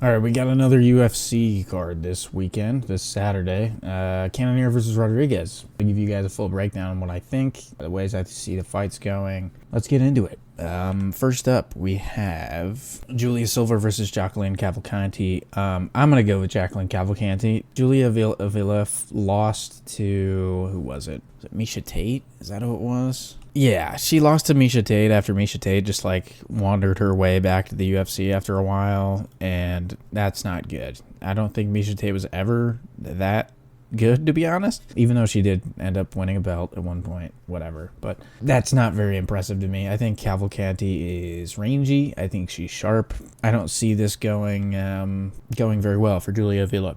All right, we got another UFC card this weekend, this Saturday. Cannonier versus Rodriguez. I'll give you guys a full breakdown on what I think, the ways I see the fights going. Let's get into it. First up, we have Julia Silva versus Jacqueline Cavalcanti. I'm going to go with Jacqueline Cavalcanti. Julia Avila lost to, who was it? Was it Miesha Tate? Is that who it was? Yeah, she lost to Miesha Tate after Miesha Tate just wandered her way back to the UFC after a while, and that's not good. I don't think Miesha Tate was ever that good, to be honest, even though she did end up winning a belt at one point, whatever. But that's not very impressive to me. I think Cavalcanti is rangy. I think she's sharp. I don't see this going very well for Julia Avila.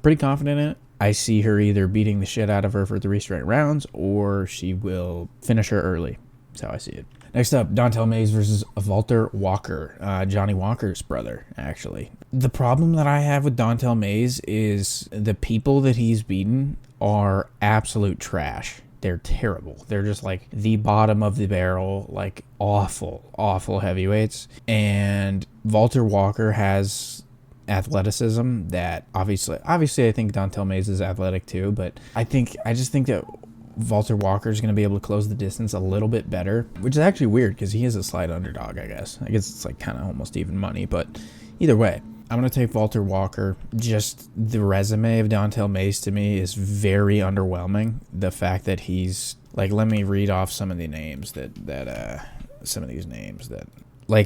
Pretty confident in it. I see her either beating the shit out of her for 3 straight rounds, or she will finish her early. That's how I see it. Next up, Don'Tale Mayes versus Walter Walker, Johnny Walker's brother, actually. The problem that I have with Don'Tale Mayes is the people that he's beaten are absolute trash. They're terrible. They're just the bottom of the barrel, awful heavyweights. And Walter Walker has athleticism that obviously I think Don'Tale Mayes is athletic too, but I just think that Walter Walker is going to be able to close the distance a little bit better, which is actually weird because he is a slight underdog. I guess it's kind of almost even money, but either way, I'm going to take Walter Walker. Just the resume of Don'Tale Mayes to me is very underwhelming. The fact that he's let me read off some of the names some of these names that.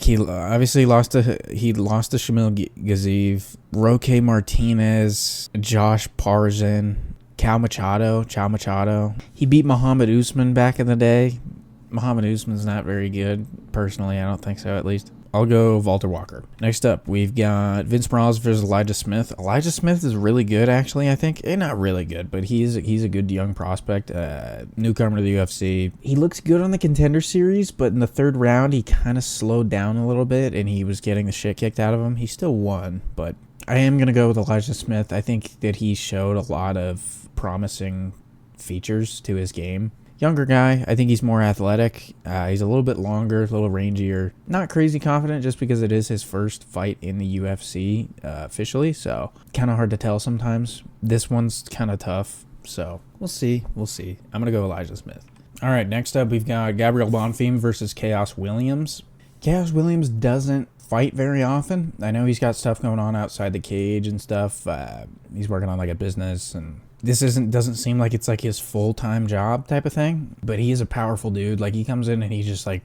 He obviously lost to Shamil Gaziev, Roque Martinez, Josh Parzin, Cal Machado. He beat Muhammad Usman back in the day. Muhammad Usman's not very good. Personally, I don't think so, at least. I'll go Walter Walker. Next up, we've got Vince Morales versus Elijah Smith. Elijah Smith is really good, actually, I think. Not really good, but he's a good young prospect. Newcomer to the UFC. He looks good on the Contender Series, but in the third round, he kind of slowed down a little bit, and he was getting the shit kicked out of him. He still won, but I am going to go with Elijah Smith. I think that he showed a lot of promising features to his game. Younger guy, I think he's more athletic. He's a little bit longer, a little rangier. Not crazy confident just because it is his first fight in the UFC officially, so kind of hard to tell sometimes. This one's kind of tough, so we'll see. I'm going to go Elijah Smith. All right, next up we've got Gabriel Bonfim versus Chaos Williams. Chaos Williams doesn't fight very often. I know he's got stuff going on outside the cage and stuff. He's working on a business, and this doesn't seem like it's his full-time job type of thing, but he is a powerful dude. He comes in and he's just the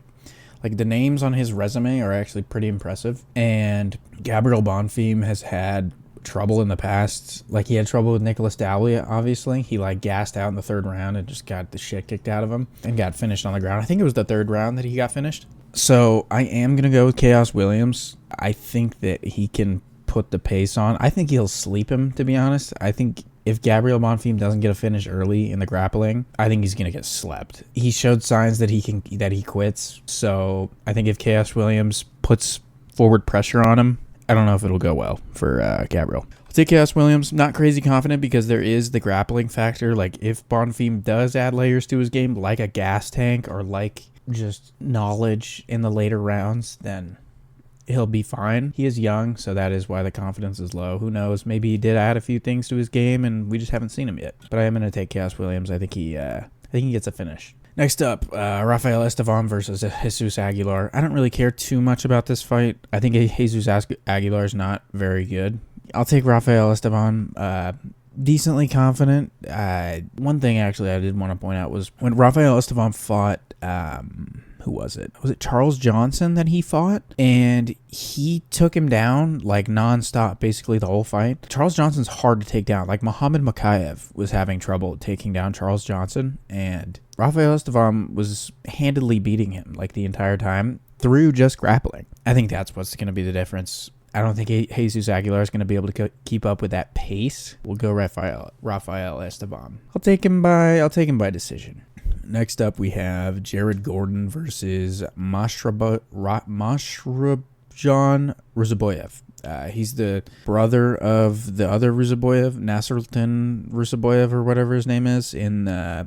names on his resume are actually pretty impressive. And Gabriel Bonfim has had trouble in the past. He had trouble with Nicholas Dalia, obviously. He gassed out in the third round and just got the shit kicked out of him and got finished on the ground. I think it was the third round that he got finished. So I am going to go with Chaos Williams. I think that he can put the pace on. I think he'll sleep him, to be honest. I think if Gabriel Bonfim doesn't get a finish early in the grappling, I think he's going to get slept. He showed signs that he quits. So I think if Chaos Williams puts forward pressure on him, I don't know if it'll go well for Gabriel. I'll take Chaos Williams. Not crazy confident because there is the grappling factor. If Bonfim does add layers to his game, like a gas tank or just knowledge in the later rounds, then he'll be fine. He is young, so that is why the confidence is low. Who knows? Maybe he did add a few things to his game, and we just haven't seen him yet. But I am going to take Chaos Williams. I think he gets a finish. Next up, Rafael Estevam versus Jesus Aguilar. I don't really care too much about this fight. I think Jesus Aguilar is not very good. I'll take Rafael Estevam. Decently confident. One thing actually I did want to point out was when Rafael Estevam fought, who was it? Was it Charles Johnson that he fought? And he took him down nonstop, basically the whole fight. Charles Johnson's hard to take down. Muhammad Makayev was having trouble taking down Charles Johnson, and Rafael Estevam was handedly beating him the entire time through just grappling. I think that's what's going to be the difference. I don't think Jesus Aguilar is going to be able to keep up with that pace. We'll go Rafael Estevam. I'll take him by decision. Next up, we have Jared Gordon versus Mashrabjan Ruzaboyev. He's the brother of the other Ruzaboyev, Nasruddin Ruzaboyev, or whatever his name is. I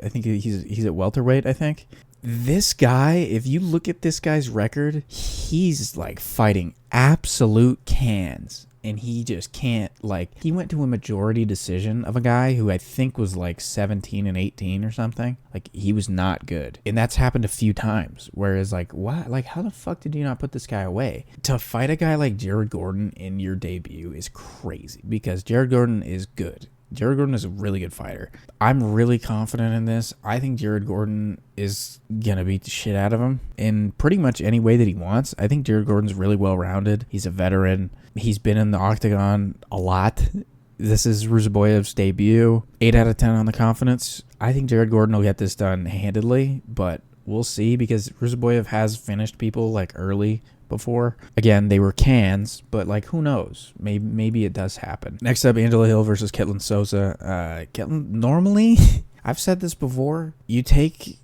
think he's at welterweight, I think. This guy, if you look at this guy's record, he's fighting absolute cans and he just can't, like, he went to a majority decision of a guy who I think was like 17-18 or something. Like, he was not good. And that's happened a few times. Whereas, like, what? Like, how the fuck did you not put this guy away? To fight a guy like Jared Gordon in your debut is crazy, because Jared Gordon is good. Jared Gordon is a really good fighter. I'm really confident in this. I think Jared Gordon is going to beat the shit out of him in pretty much any way that he wants. I think Jared Gordon's really well-rounded. He's a veteran. He's been in the octagon a lot. This is Ruziboyev's debut. 8 out of 10 on the confidence. I think Jared Gordon will get this done handedly, but we'll see, because Ruziboyev has finished people like early before. Again, they were cans, but like, who knows? Maybe it does happen. Next up, Angela Hill versus Ketlin Sosa. Normally, I've said this before, you take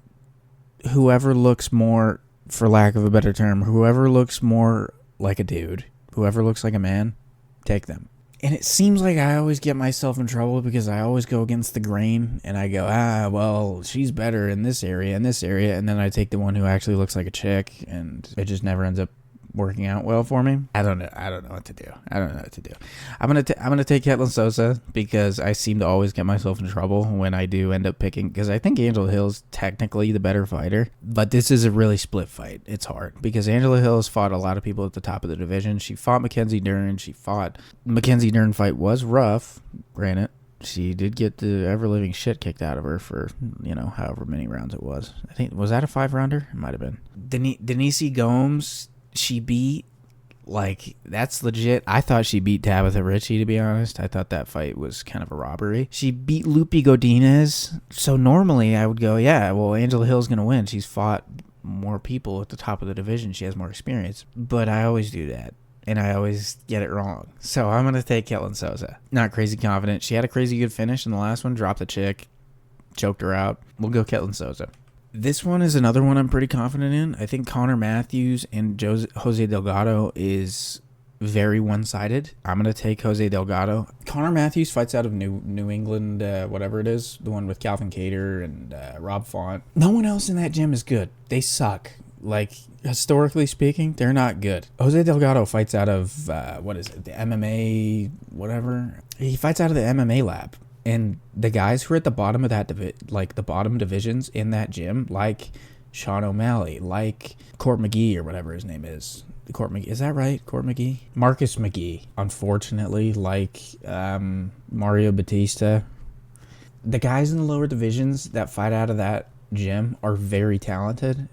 whoever looks more, for lack of a better term, whoever looks more like a dude, whoever looks like a man, take them. And it seems like I always get myself in trouble because I always go against the grain, and I go, well, she's better in this area, and then I take the one who actually looks like a chick, and it just never ends up working out well for me. I don't know what to do. I'm gonna take Ketlin Sosa, because I seem to always get myself in trouble when I do end up picking, because I think Angela Hill's technically the better fighter, but this is a really split fight. It's hard because Angela Hill has fought a lot of people at the top of the division. She fought Mackenzie Dern. Mackenzie Dern fight was rough, granted. She did get the ever-living shit kicked out of her for, however many rounds it was. I think, was that a 5-rounder? It might have been. Denise Gomes, she beat, like, that's legit. I thought she beat Tabitha Ritchie, to be honest. I thought that fight was kind of a robbery. She beat Lupi Godinez. So normally I would go, yeah, well, Angela Hill's going to win. She's fought more people at the top of the division. She has more experience. But I always do that, and I always get it wrong. So I'm going to take Ketlin Sosa. Not crazy confident. She had a crazy good finish in the last one. Dropped the chick. Choked her out. We'll go Ketlin Sosa. This one is another one I'm pretty confident in. I think Connor Matthews and Jose Delgado is very one-sided. I'm going to take Jose Delgado. Connor Matthews fights out of New England, whatever it is, the one with Calvin Kattar and Rob Font. No one else in that gym is good. They suck. Like, historically speaking, they're not good. Jose Delgado fights out of, the MMA, whatever. He fights out of the MMA lab. And the guys who are at the bottom of that, the bottom divisions in that gym, like Sean O'Malley, like Court McGee or whatever his name is. Court McGee, is that right? Court McGee? Marcus McGee, unfortunately, like Mario Batista. The guys in the lower divisions that fight out of that gym are very talented,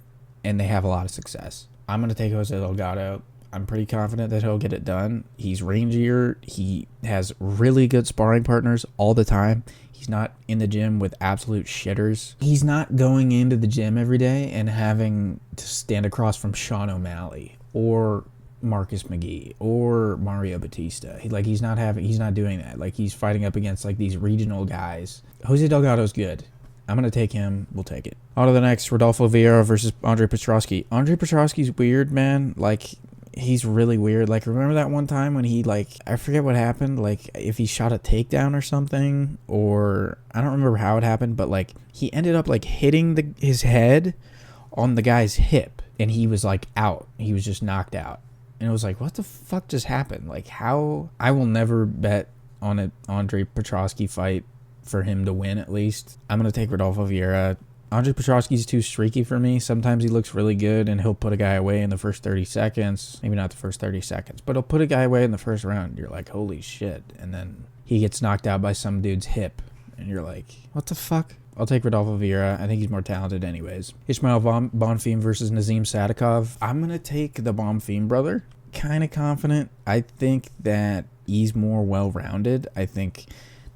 and they have a lot of success. I'm going to take Jose Delgado. I'm pretty confident that he'll get it done. He's rangier. He has really good sparring partners all the time. He's not in the gym with absolute shitters. He's not going into the gym every day and having to stand across from Sean O'Malley or Marcus McGee or Mario Batista. He's not doing that. Like, he's fighting up against like these regional guys. Jose Delgado's good. I'm going to take him. We'll take it. On to the next, Rodolfo Vieira versus Andre Petrosky. Andre Petrosky's weird, man. Like, he's really weird. Like, remember that one time when he, like, I forget what happened, like, if he shot a takedown or something, or I don't remember how it happened, but, like, he ended up, like, hitting his head on the guy's hip, and he was, like, out. He was just knocked out. And it was like, what the fuck just happened? Like, how? I will never bet on an Andre Petrosky fight for him to win, at least. I'm going to take Rodolfo Vieira. Andre Petrosky's too streaky for me. Sometimes he looks really good, and he'll put a guy away in the first 30 seconds. Maybe not the first 30 seconds, but he'll put a guy away in the first round. You're like, holy shit. And then he gets knocked out by some dude's hip, and you're like, what the fuck? I'll take Rodolfo Vieira. I think he's more talented anyways. Ismail Bonfim versus Nazim Sadikov. I'm going to take the Bonfim brother. Kind of confident. I think that he's more well-rounded. I think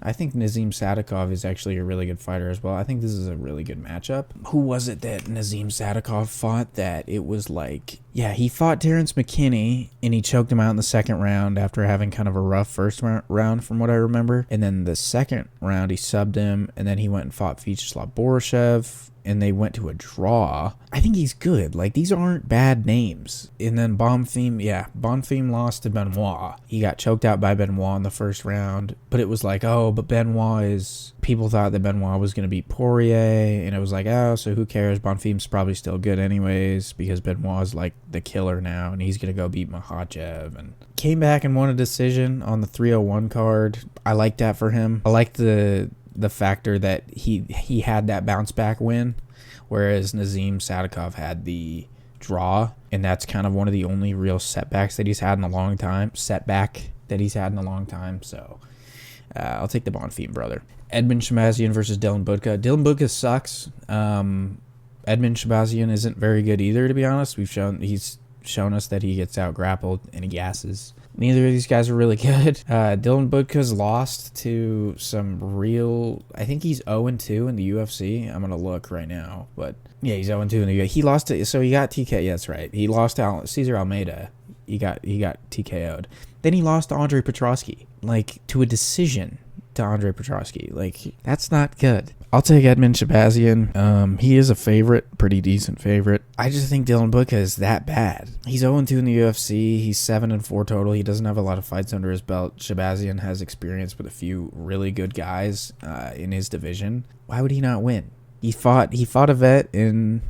Nazim Sadikov is actually a really good fighter as well. I think this is a really good matchup. Who was it that Nazim Sadikov fought that it was like... Yeah, he fought Terrence McKinney, and he choked him out in the second round after having kind of a rough first round from what I remember. And then the second round, he subbed him, and then he went and fought Vyacheslav Borishev, and they went to a draw. I think he's good. Like, these aren't bad names. And then Bonfim lost to Benoit. He got choked out by Benoit in the first round, but it was like, oh, but Benoit is... People thought that Benoit was going to beat Poirier, and it was like, oh, so who cares? Bonfim's probably still good anyways, because Benoit is like the killer now, and he's gonna go beat Makhachev. And came back and won a decision on the 301 card. I like that for him. I like the factor that he had that bounce back win, whereas Nazim Sadikov had the draw, and that's kind of one of the only real setbacks that he's had in a long time. So I'll take the Bonfim brother. Edmund Shabazian versus Dylan Budka. Dylan Budka sucks. Edmund Shabazian isn't very good either, to be honest. He's shown us that he gets out grappled and he gasses. Neither of these guys are really good. Dylan Budka's lost to some real... I think he's 0-2 in the UFC. I'm going to look right now. But yeah, he's 0-2 in the UFC. He lost to... So he got TK... Yeah, that's right. He lost to Cesar Almeida. He got TKO'd. Then he lost to Andre Petrosky. Like, to a decision to Andre Petrosky. Like, that's not good. I'll take Edmund Shabazian. He is a favorite, pretty decent favorite. I just think Dylan Budka is that bad. He's 0-2 in the UFC. He's 7-4 total. He doesn't have a lot of fights under his belt. Shabazian has experience with a few really good guys in his division. Why would he not win? He fought a vet in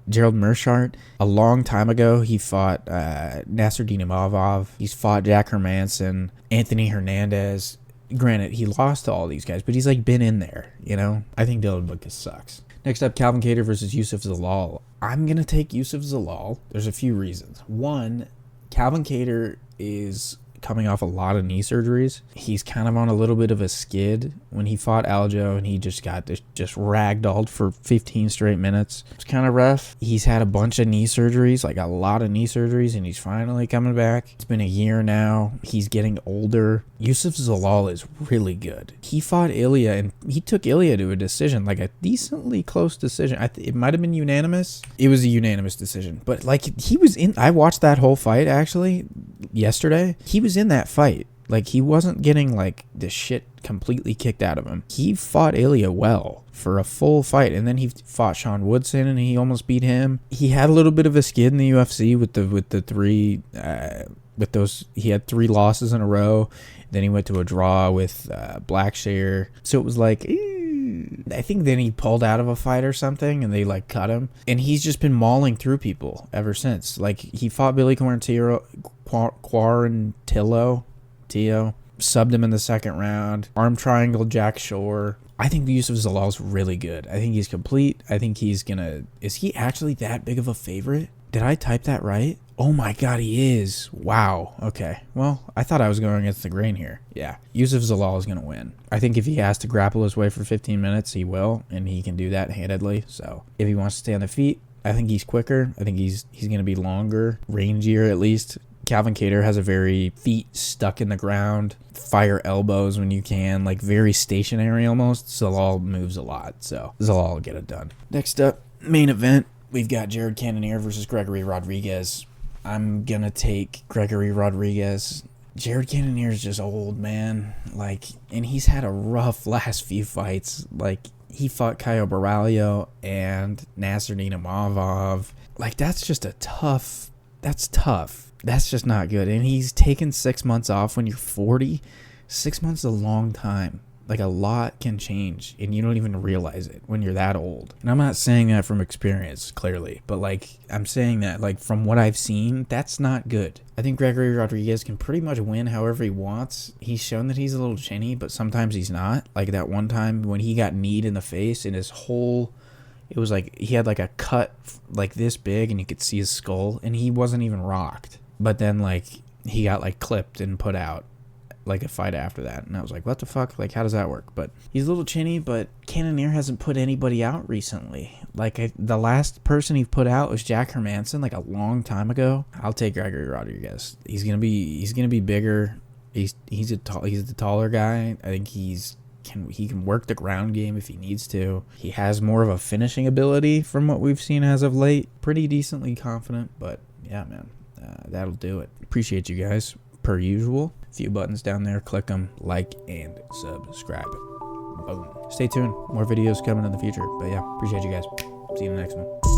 Gerald Meerschaert a long time ago. He fought Nasruddin Imavov. He's fought Jack Hermanson, Anthony Hernandez. Granted, he lost to all these guys, but he's like been in there, you know? I think Dylan Budka sucks. Next up, Calvin Kattar versus Yusuf Zalal. I'm going to take Yusuf Zalal. There's a few reasons. One, Calvin Kattar is coming off a lot of knee surgeries. He's kind of on a little bit of a skid when he fought Aljo, and he just got just ragdolled for 15 straight minutes. It's kind of rough. He's had a bunch of knee surgeries, like a lot of knee surgeries, and he's finally coming back. It's been a year now. He's getting older. Yusuf Zalal is really good. He fought Ilya, and he took Ilya to a decision, like a decently close decision. It might have been unanimous. It was a unanimous decision, but like he was in. I watched that whole fight actually yesterday. He was in that fight. Like, he wasn't getting like the shit completely kicked out of him. He fought Ilya well for a full fight, and then he fought Sean Woodson and he almost beat him. He had a little bit of a skid in the UFC with the three he had 3 losses in a row. Then he went to a draw with Blackshear. So it was like, I think then he pulled out of a fight or something and they like cut him. And he's just been mauling through people ever since. Like, he fought Billy Quarantillo, subbed him in the second round. Arm triangle Jack Shore. I think Yusuf Zalal is really good. I think he's complete. I think he's gonna... Is he actually that big of a favorite? Did I type that right? Oh my god, he is. Wow. Okay. Well, I thought I was going against the grain here. Yeah. Yusuf Zalal is going to win. I think if he has to grapple his way for 15 minutes, he will, and he can do that handedly. So if he wants to stay on the feet, I think he's quicker. I think he's going to be longer, rangier at least. Calvin Kattar has a very feet stuck in the ground, fire elbows when you can, like very stationary almost. Zalal moves a lot, so Zalal will get it done. Next up, main event. We've got Jared Cannonier versus Gregory Rodriguez. I'm going to take Gregory Rodriguez. Jared Cannonier is just old, man. Like, and he's had a rough last few fights. Like, he fought Caio Borralho and Nasruddin Imavov. Like, that's just a tough... That's tough. That's just not good. And he's taken 6 months off when you're 40. 6 months is a long time. Like, a lot can change, and you don't even realize it when you're that old. And I'm not saying that from experience, clearly, but, like, I'm saying that, like, from what I've seen, that's not good. I think Gregory Rodriguez can pretty much win however he wants. He's shown that he's a little chinny, but sometimes he's not. Like, that one time when he got kneed in the face, and his whole... It was like he had, like, a cut, like, this big, and you could see his skull, and he wasn't even rocked. But then, like, he got, like, clipped and put out. Like a fight after that, and I was like, what the fuck, like, how does that work? But he's a little chinny, but Cannonier hasn't put anybody out recently. Like, the last person he put out was Jack Hermanson, like, a long time ago. I'll take Gregory Rodriguez. He's gonna be bigger. He's the taller guy. I think he can work the ground game if he needs to. He has more of a finishing ability from what we've seen as of late. Pretty decently confident, but yeah, man, that'll do it. Appreciate you guys per usual. Few buttons down there, click them, like and subscribe. Boom. Stay tuned, more videos coming in the future. But yeah, appreciate you guys. See you in the next one.